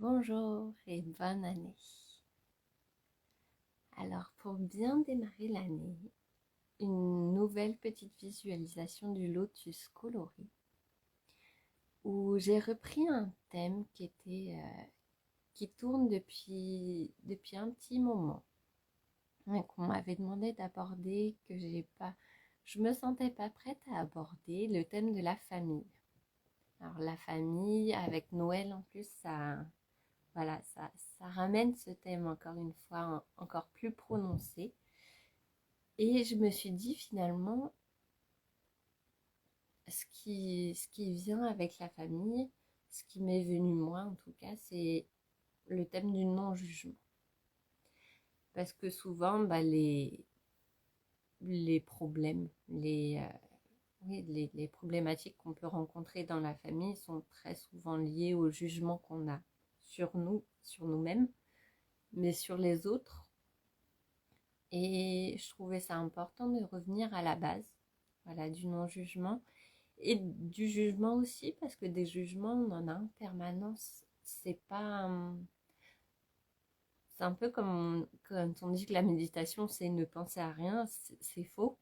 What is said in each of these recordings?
Bonjour et bonne année. Alors, pour bien démarrer l'année, une nouvelle petite visualisation du lotus coloré où j'ai repris un thème qui tourne depuis un petit moment, hein, qu'on m'avait demandé d'aborder, je me sentais pas prête à aborder le thème de la famille. Alors la famille avec Noël en plus, voilà, ça ramène ce thème encore une fois encore plus prononcé. Et je me suis dit finalement, ce qui vient avec la famille, ce qui m'est venu moi en tout cas, c'est le thème du non-jugement. Parce que souvent, les problèmes, oui, les problématiques qu'on peut rencontrer dans la famille sont très souvent liées au jugement qu'on a sur nous, sur nous-mêmes, mais sur les autres. Et je trouvais ça important de revenir à la base, voilà, du non-jugement. Et du jugement aussi, parce que des jugements, on en a en permanence. C'est un peu comme quand on dit que la méditation, c'est ne penser à rien, c'est faux.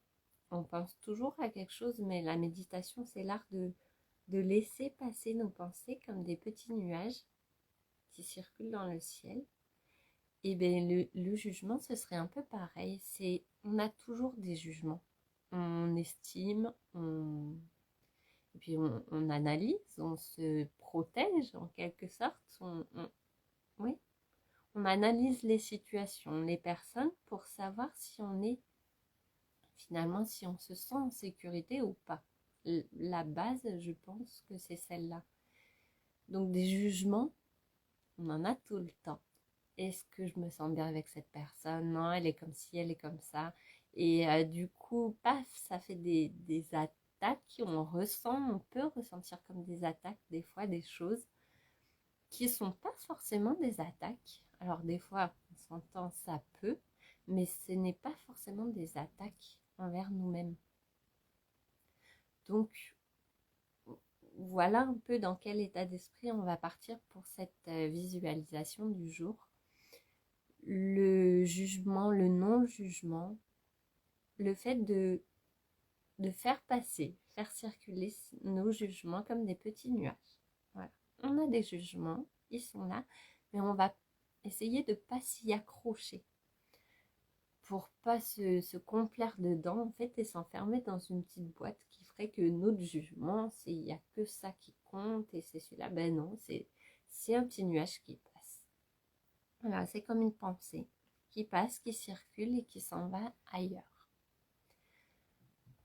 On pense toujours à quelque chose, mais la méditation, c'est l'art de laisser passer nos pensées comme des petits nuages qui circulent dans le ciel. Et bien, le jugement, ce serait un peu pareil. On a toujours des jugements. On estime, et puis on analyse, on se protège en quelque sorte. Oui, on analyse les situations, les personnes pour savoir si on est finalement, si on se sent en sécurité ou pas. La base, je pense que c'est celle-là. Donc des jugements, on en a tout le temps. Est-ce que je me sens bien avec cette personne? Non, elle est comme ci, elle est comme ça. Et du coup, paf, ça fait des attaques qu'on ressent, on peut ressentir comme des attaques, des fois des choses qui ne sont pas forcément des attaques. Alors des fois, on s'entend, ça peut, mais ce n'est pas forcément des attaques envers nous-mêmes. Donc, voilà un peu dans quel état d'esprit on va partir pour cette visualisation du jour. Le jugement, le non-jugement, le fait de faire passer, faire circuler nos jugements comme des petits nuages. Voilà. On a des jugements, ils sont là, mais on va essayer de ne pas s'y accrocher pour pas se complaire dedans en fait et s'enfermer dans une petite boîte qui ferait que notre jugement, il n'y a que ça qui compte et c'est celui-là. Ben non, c'est un petit nuage qui passe. Voilà, c'est comme une pensée qui passe, qui circule et qui s'en va ailleurs.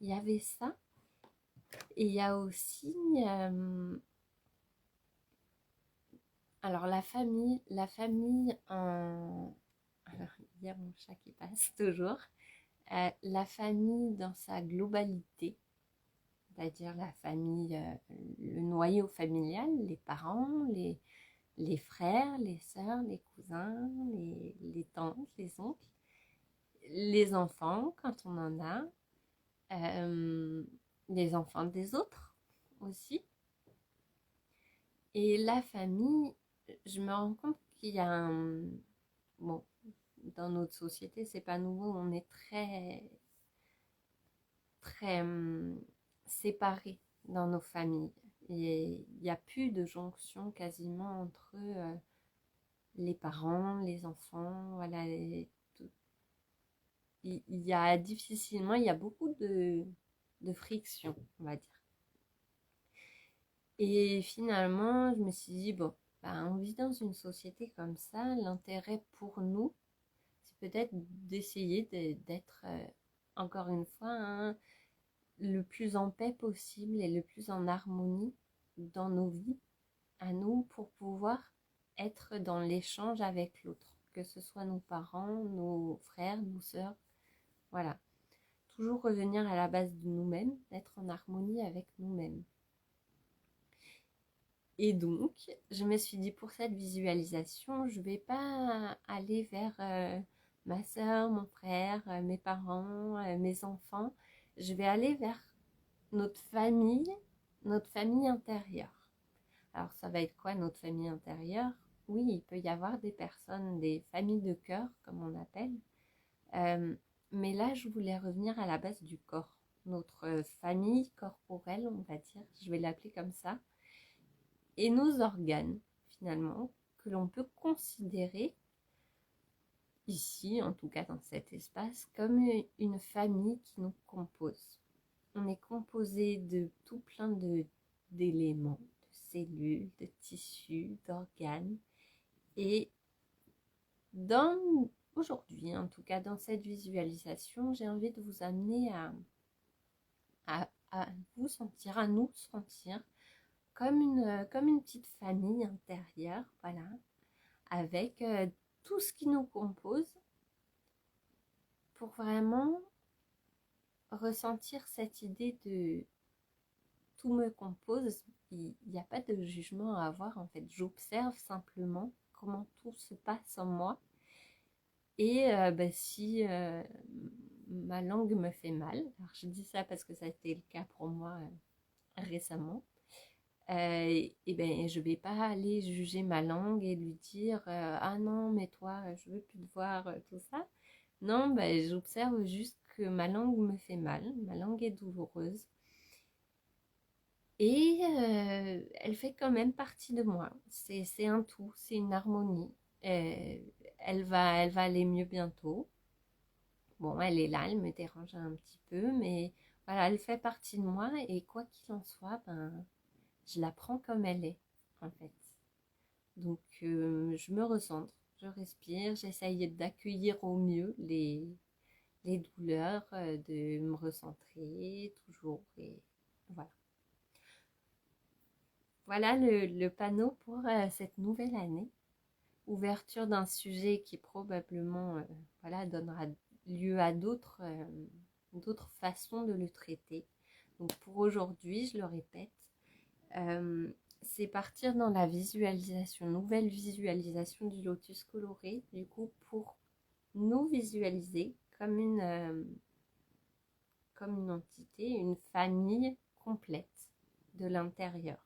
Il y avait ça. Et il y a aussi alors la famille en alors il y a mon chat qui passe toujours. La famille dans sa globalité, c'est-à-dire la famille, le noyau familial, les parents, les frères, les sœurs, les cousins, les tantes, les oncles, les enfants quand on en a, euh, les enfants des autres aussi. Et la famille, je me rends compte qu'il y a bon, dans notre société, c'est pas nouveau, on est très séparés dans nos familles. Et il n'y a plus de jonction quasiment entre les parents, les enfants, voilà. Il y a difficilement, il y a beaucoup de friction, on va dire. Et finalement, je me suis dit, bon, bah, on vit dans une société comme ça, l'intérêt pour nous, c'est peut-être d'essayer d'être, encore une fois, hein, le plus en paix possible et le plus en harmonie dans nos vies, à nous, pour pouvoir être dans l'échange avec l'autre, que ce soit nos parents, nos frères, nos sœurs, voilà. Toujours revenir à la base de nous-mêmes, être en harmonie avec nous-mêmes. Et donc, je me suis dit, pour cette visualisation, je ne vais pas aller vers ma soeur, mon frère, mes parents, mes enfants. Je vais aller vers notre famille intérieure. Alors, ça va être quoi notre famille intérieure? oui, il peut y avoir des personnes, des familles de cœur, comme on appelle. Euh, mais là, je voulais revenir à la base du corps. Notre famille corporelle, on va dire, je vais l'appeler comme ça, et nos organes, finalement, que l'on peut considérer, ici, en tout cas dans cet espace, comme une famille qui nous compose. On est composé de tout plein d'éléments, de cellules, de tissus, d'organes. Et dans aujourd'hui, en tout cas dans cette visualisation, j'ai envie de vous amener à vous sentir, à nous sentir comme une petite famille intérieure, voilà, avec tout ce qui nous compose pour vraiment ressentir cette idée de tout me compose. Il n'y a pas de jugement à avoir en fait. J'observe simplement comment tout se passe en moi. Et si ma langue me fait mal, alors je dis ça parce que ça a été le cas pour moi récemment, et ben je vais pas aller juger ma langue et lui dire ah non mais toi je veux plus te voir, tout ça. Non, ben j'observe juste que ma langue me fait mal, ma langue est douloureuse et elle fait quand même partie de moi. C'est un tout, c'est une harmonie. Euh, elle va aller mieux bientôt. Bon, elle est là, elle me dérange un petit peu, mais voilà, elle fait partie de moi et quoi qu'il en soit, ben, je la prends comme elle est, en fait. Donc, je me recentre, je respire, j'essaye d'accueillir au mieux les douleurs, de me recentrer toujours. Et voilà. Voilà le panneau pour cette nouvelle année. Ouverture d'un sujet qui probablement voilà, donnera lieu à d'autres façons de le traiter. Donc pour aujourd'hui, je le répète, euh, c'est partir dans la visualisation, nouvelle visualisation du lotus coloré, du coup pour nous visualiser comme une entité, une famille complète de l'intérieur.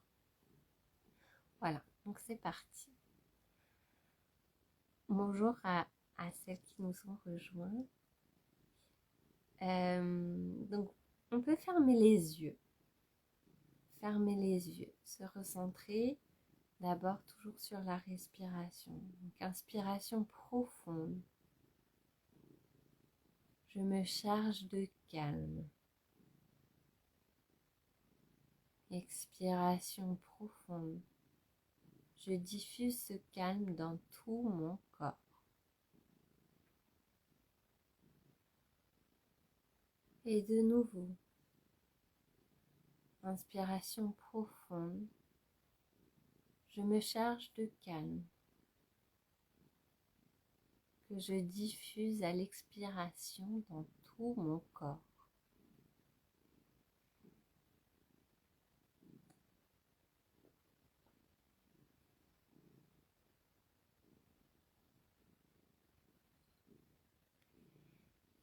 Voilà, donc c'est parti. Bonjour à celles qui nous ont rejoints. Donc, on peut fermer les yeux. Fermer les yeux. Se recentrer d'abord toujours sur la respiration. Donc, inspiration profonde. Je me charge de calme. Expiration profonde. Je diffuse ce calme dans tout mon corps. Et de nouveau, inspiration profonde. Je me charge de calme que je diffuse à l'expiration dans tout mon corps.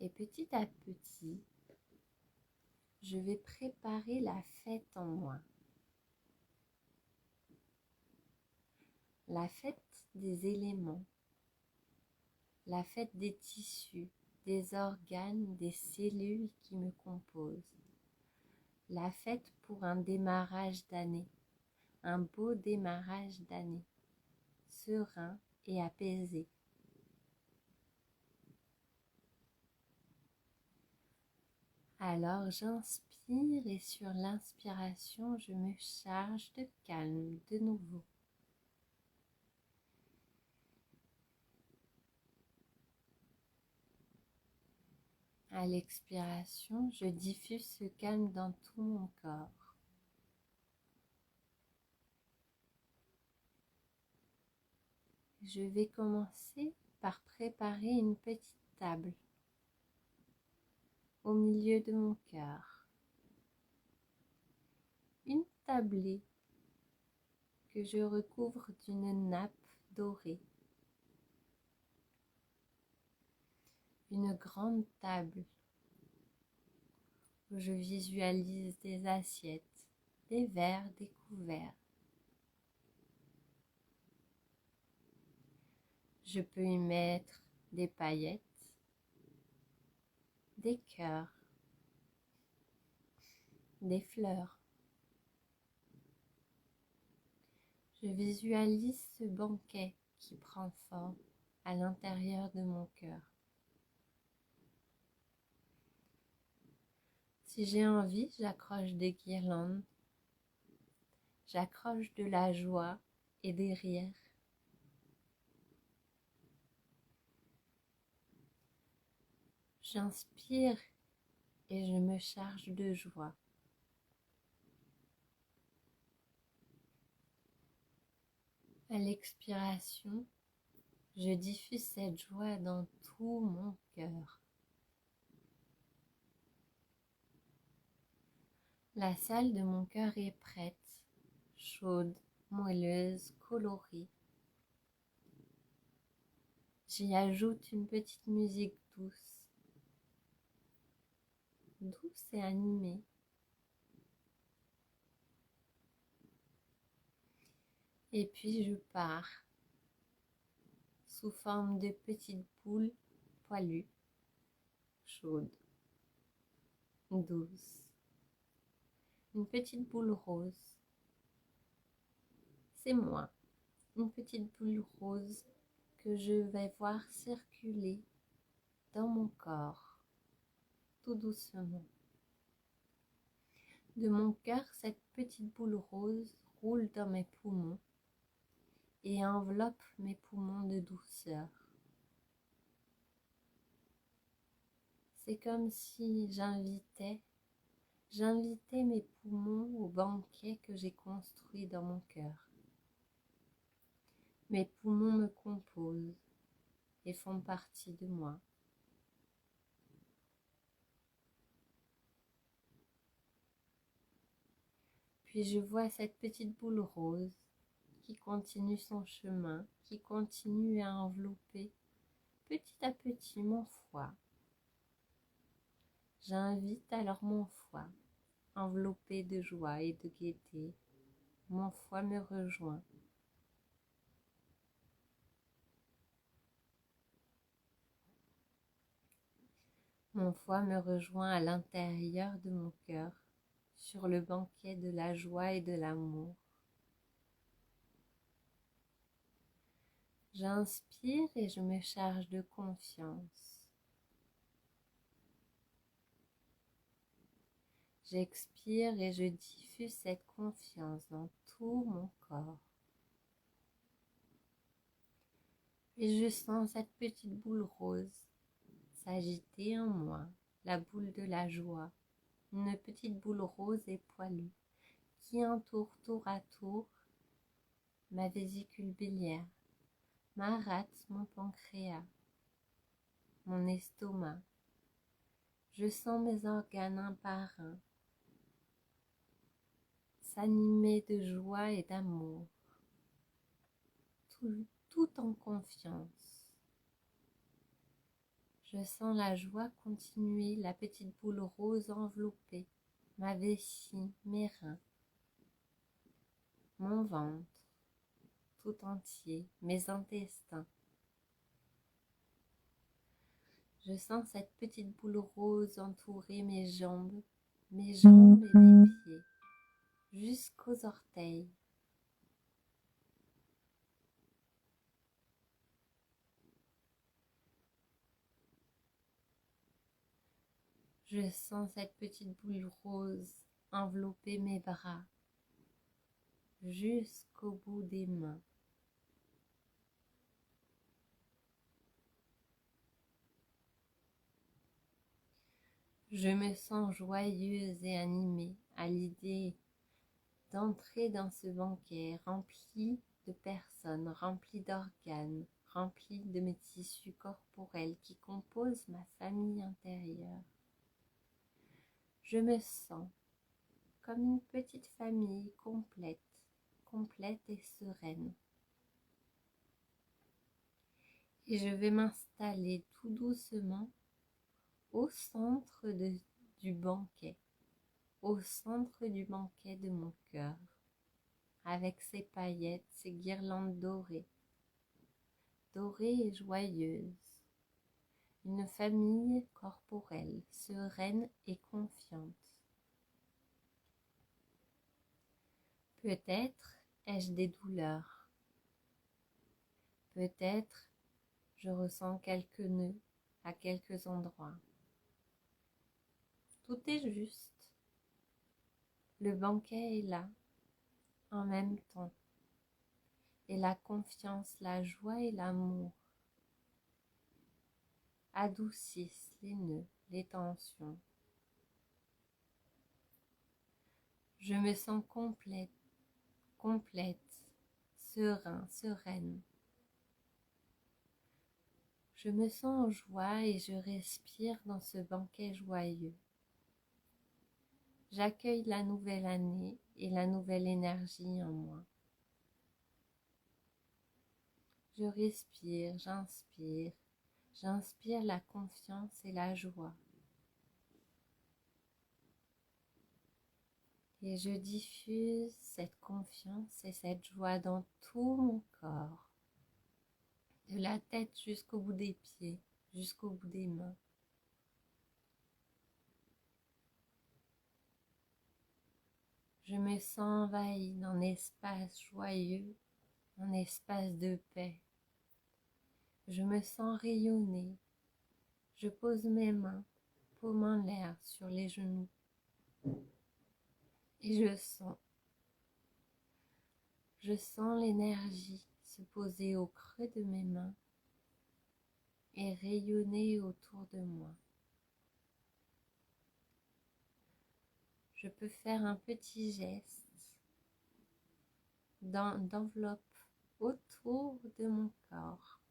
Et petit à petit, je vais préparer la fête en moi. La fête des éléments, la fête des tissus, des organes, des cellules qui me composent. La fête pour un démarrage d'année, un beau démarrage d'année, serein et apaisé. Alors j'inspire et sur l'inspiration, je me charge de calme de nouveau. À l'expiration, je diffuse ce calme dans tout mon corps. Je vais commencer par préparer une petite table au milieu de mon cœur. Une tablée que je recouvre d'une nappe dorée. Une grande table où je visualise des assiettes, des verres, des couverts. Je peux y mettre des paillettes, des cœurs, des fleurs. Je visualise ce banquet qui prend forme à l'intérieur de mon cœur. Si j'ai envie, j'accroche des guirlandes, j'accroche de la joie et des rires. J'inspire et je me charge de joie. À l'expiration, je diffuse cette joie dans tout mon cœur. La salle de mon cœur est prête, chaude, moelleuse, colorée. J'y ajoute une petite musique douce, douce et animée. Et puis je pars sous forme de petites boules poilues, chaudes, douces. Une petite boule rose. C'est moi, une petite boule rose que je vais voir circuler dans mon corps, tout doucement. De mon cœur, cette petite boule rose roule dans mes poumons et enveloppe mes poumons de douceur. C'est comme si j'invitais mes poumons au banquet que j'ai construit dans mon cœur. Mes poumons me composent et font partie de moi. Puis je vois cette petite boule rose qui continue son chemin, qui continue à envelopper petit à petit mon foie. J'invite alors mon foie, enveloppé de joie et de gaieté. Mon foie me rejoint. Mon foie me rejoint à l'intérieur de mon cœur, sur le banquet de la joie et de l'amour. J'inspire et je me charge de confiance. J'expire et je diffuse cette confiance dans tout mon corps. Et je sens cette petite boule rose s'agiter en moi, la boule de la joie, une petite boule rose et poilue qui entoure tour à tour ma vésicule biliaire, ma rate, mon pancréas, mon estomac. Je sens mes organes un par un s'animer de joie et d'amour, tout en confiance. Je sens la joie continuer, la petite boule rose envelopper ma vessie, mes reins, mon ventre tout entier, mes intestins. Je sens cette petite boule rose entourer mes jambes et mes pieds, jusqu'aux orteils. Je sens cette petite boule rose envelopper mes bras, jusqu'au bout des mains. Je me sens joyeuse et animée à l'idée d'entrer dans ce banquet rempli de personnes, rempli d'organes, rempli de mes tissus corporels qui composent ma famille intérieure. Je me sens comme une petite famille complète et sereine. Et je vais m'installer tout doucement au centre du banquet, au centre du banquet de mon cœur, avec ses paillettes, ses guirlandes dorées. dorée et joyeuse, une famille corporelle, sereine et confiante. Peut-être ai-je des douleurs, peut-être je ressens quelques nœuds à quelques endroits. Tout est juste. Le banquet est là, en même temps, et la confiance, la joie et l'amour adoucissent les nœuds, les tensions. Je me sens complète, serein, sereine. Je me sens en joie et je respire dans ce banquet joyeux. J'accueille la nouvelle année et la nouvelle énergie en moi. Je respire, j'inspire la confiance et la joie. Et je diffuse cette confiance et cette joie dans tout mon corps, de la tête jusqu'au bout des pieds, jusqu'au bout des mains. Je me sens envahie d'un espace joyeux, un espace de paix. Je me sens rayonner. Je pose mes mains, paume en l'air sur les genoux. Et je sens l'énergie se poser au creux de mes mains et rayonner autour de moi. Je peux faire un petit geste d'enveloppe autour de mon corps.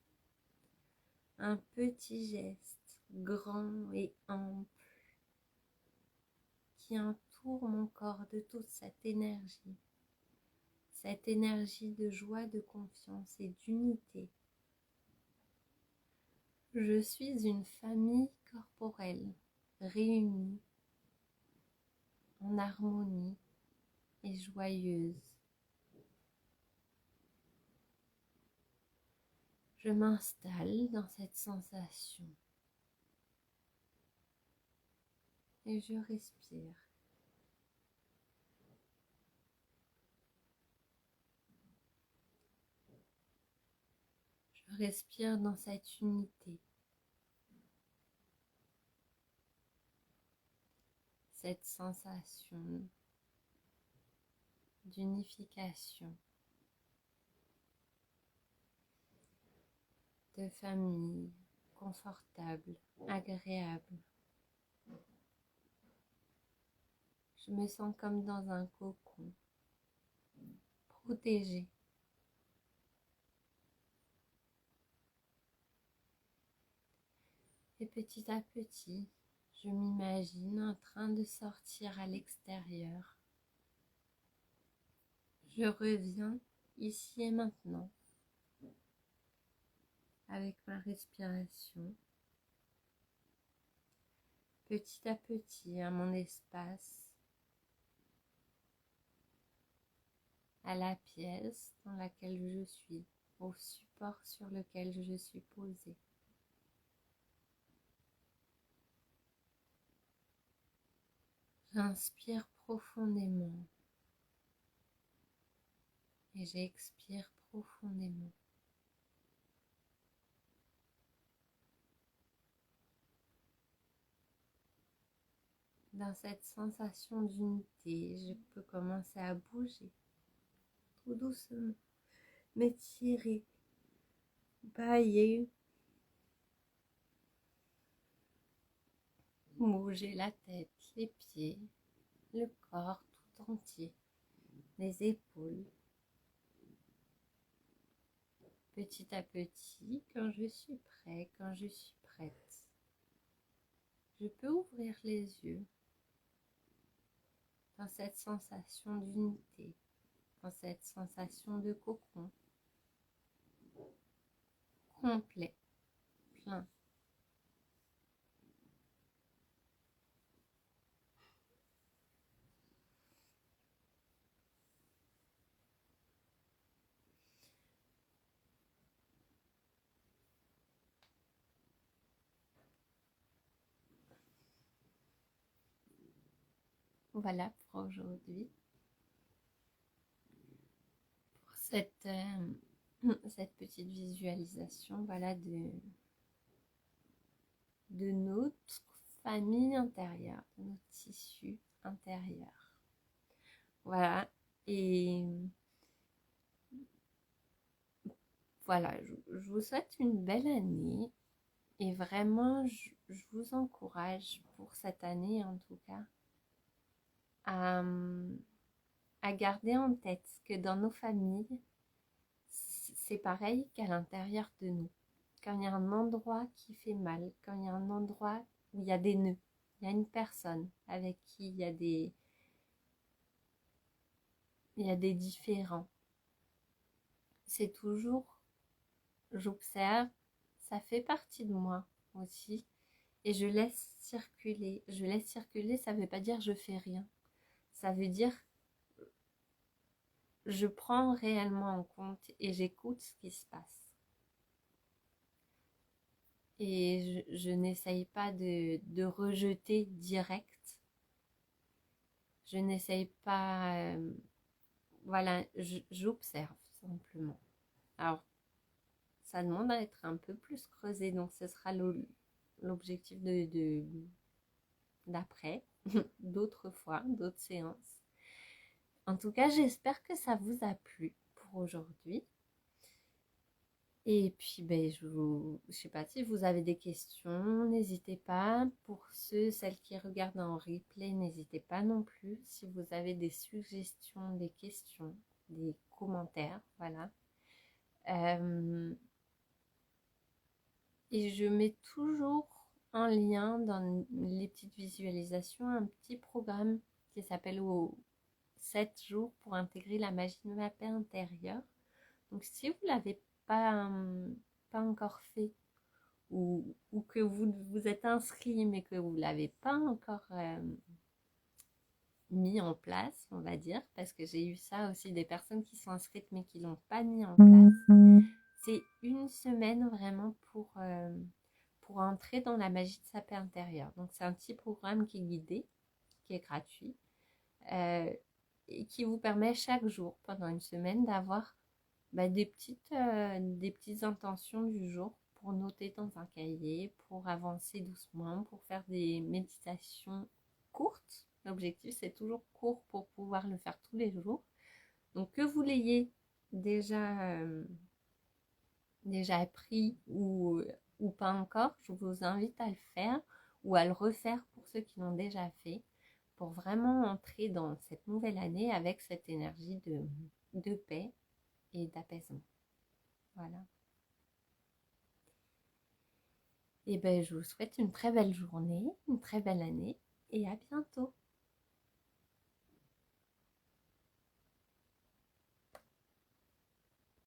Un petit geste grand et ample qui entoure mon corps de toute cette énergie de joie, de confiance et d'unité. Je suis une famille corporelle réunie en harmonie et joyeuse. Je m'installe dans cette sensation et je respire. Je respire dans cette unité, cette sensation d'unification, de famille confortable, agréable. Je me sens comme dans un cocon, protégée. Et petit à petit, je m'imagine en train de sortir à l'extérieur. Je reviens ici et maintenant avec ma respiration. Petit à petit, à mon espace, à la pièce dans laquelle je suis, au support sur lequel je suis posée. J'inspire profondément et j'expire profondément. Dans cette sensation d'unité, je peux commencer à bouger tout doucement, m'étirer, bailler, bouger la tête, les pieds, le corps tout entier, les épaules. Petit à petit, quand je suis prêt, quand je suis prête, je peux ouvrir les yeux dans cette sensation d'unité, dans cette sensation de cocon complet, plein. Voilà pour aujourd'hui, pour cette petite visualisation, voilà, de notre famille intérieure, de notre tissu intérieur. Voilà. Et voilà, je vous souhaite une belle année. Et vraiment, je vous encourage pour cette année, en tout cas, à, à garder en tête que dans nos familles, c'est pareil qu'à l'intérieur de nous. Quand il y a un endroit qui fait mal, quand il y a un endroit où il y a des nœuds, il y a une personne avec qui il y a des différends, c'est toujours, j'observe, ça fait partie de moi aussi, et je laisse circuler. Je laisse circuler, ça ne veut pas dire je fais rien. Ça veut dire je prends réellement en compte et j'écoute ce qui se passe. Et je n'essaye pas de rejeter direct. Je n'essaye pas... voilà, j'observe simplement. Alors, ça demande à être un peu plus creusé, donc ce sera l'objectif d'après, d'autres fois, d'autres séances. En tout cas, j'espère que ça vous a plu pour aujourd'hui. Et puis, ben, je sais pas si vous avez des questions, n'hésitez pas. Pour celles qui regardent en replay, n'hésitez pas non plus. Si vous avez des suggestions, des questions, des commentaires, voilà. Euh, et je mets toujours en lien dans les petites visualisations un petit programme qui s'appelle 7 jours pour intégrer la magie de ma paix intérieure. Donc, si vous ne l'avez pas encore fait, ou que vous vous êtes inscrit mais que vous ne l'avez pas encore mis en place, on va dire, parce que j'ai eu ça aussi, des personnes qui sont inscrites mais qui ne l'ont pas mis en place. C'est une semaine vraiment pour entrer dans la magie de sa paix intérieure. Donc c'est un petit programme qui est guidé, qui est gratuit, euh, et qui vous permet chaque jour, pendant une semaine, d'avoir des petites intentions du jour pour noter dans un cahier, pour avancer doucement, pour faire des méditations courtes. L'objectif, c'est toujours court pour pouvoir le faire tous les jours. Donc, que vous l'ayez déjà appris ou pas encore, je vous invite à le faire ou à le refaire pour ceux qui l'ont déjà fait, pour vraiment entrer dans cette nouvelle année avec cette énergie de paix et d'apaisement. Voilà. Et ben, je vous souhaite une très belle journée, une très belle année et à bientôt.